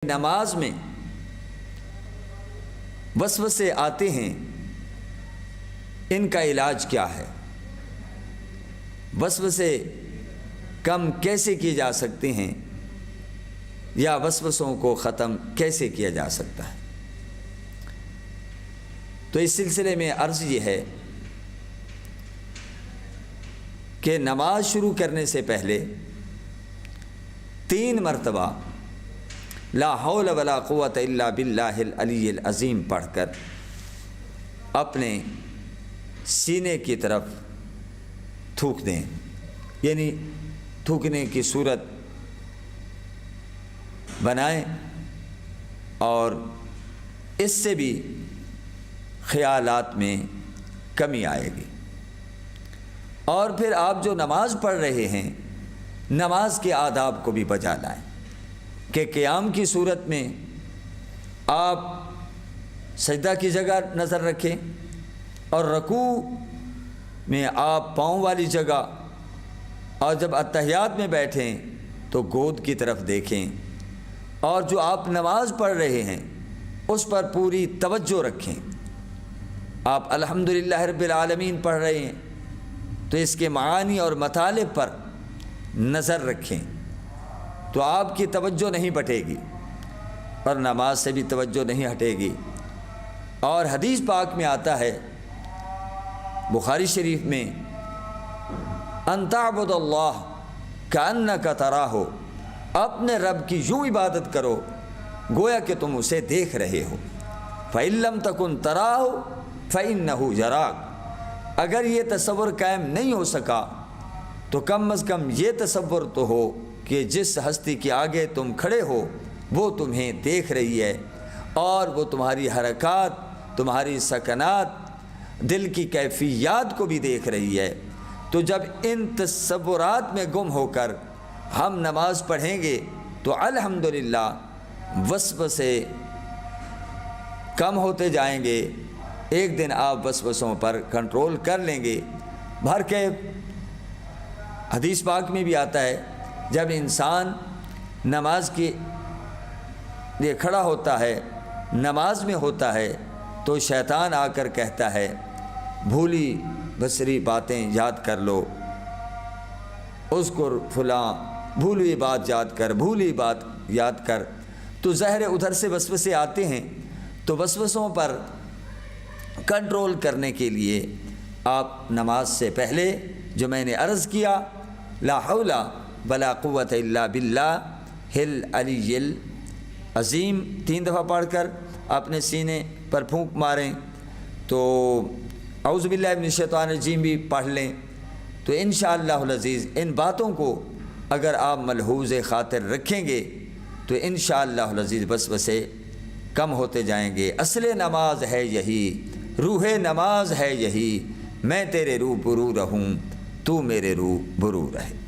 نماز میں وسوسے آتے ہیں، ان کا علاج کیا ہے؟ وسوسے کم کیسے کیے جا سکتے ہیں یا وسوسوں کو ختم کیسے کیا جا سکتا ہے؟ تو اس سلسلے میں عرض یہ ہے کہ نماز شروع کرنے سے پہلے 3 مرتبہ لا حول ولا قوت الا باللہ العلی العظیم پڑھ کر اپنے سینے کی طرف تھوک دیں، یعنی تھوکنے کی صورت بنائیں، اور اس سے بھی خیالات میں کمی آئے گی۔ اور پھر آپ جو نماز پڑھ رہے ہیں، نماز کے آداب کو بھی بجا لائیں کہ قیام کی صورت میں آپ سجدہ کی جگہ نظر رکھیں، اور رکوع میں آپ پاؤں والی جگہ، اور جب اتحیات میں بیٹھیں تو گود کی طرف دیکھیں، اور جو آپ نماز پڑھ رہے ہیں اس پر پوری توجہ رکھیں۔ آپ الحمدللہ رب العالمین پڑھ رہے ہیں تو اس کے معانی اور مطالب پر نظر رکھیں، تو آپ کی توجہ نہیں بٹے گی اور نماز سے بھی توجہ نہیں ہٹے گی۔ اور حدیث پاک میں آتا ہے، بخاری شریف میں، ان تعبد اللہ کأنک تراہ، اپنے رب کی یوں عبادت کرو گویا کہ تم اسے دیکھ رہے ہو۔ فإن لم تکن تراہ فإنہ یراک، اگر یہ تصور قائم نہیں ہو سکا تو کم از کم یہ تصور تو ہو کہ جس ہستی کے آگے تم کھڑے ہو وہ تمہیں دیکھ رہی ہے، اور وہ تمہاری حرکات، تمہاری سکنات، دل کی کیفیات کو بھی دیکھ رہی ہے۔ تو جب ان تصورات میں گم ہو کر ہم نماز پڑھیں گے تو الحمدللہ وسوسے کم ہوتے جائیں گے۔ ایک دن آپ وسوسوں پر کنٹرول کر لیں گے۔ بھر کے حدیث پاک میں بھی آتا ہے، جب انسان نماز کے لیے کھڑا ہوتا ہے، نماز میں ہوتا ہے، تو شیطان آ کر کہتا ہے بھولی بسری باتیں یاد کر لو، اذکر فلاں، بھولی بات یاد کر، بھولی بات یاد کر۔ تو ظاہر ادھر سے وسوسے آتے ہیں، تو وسوسوں پر کنٹرول کرنے کے لیے آپ نماز سے پہلے جو میں نے عرض کیا، لا حول ولا قوت الا باللہ العلی العظیم 3 دفعہ پڑھ کر اپنے سینے پر پھونک ماریں، تو اعوذ باللہ من الشیطان الرجیم بھی پڑھ لیں۔ تو انشاءاللہ العزیز ان باتوں کو اگر آپ ملحوظ خاطر رکھیں گے تو انشاءاللہ العزیز وسوسے کم ہوتے جائیں گے۔ اصل نماز ہے یہی، روح نماز ہے یہی، میں تیرے روبرو رہوں تو میرے روبرو رہے۔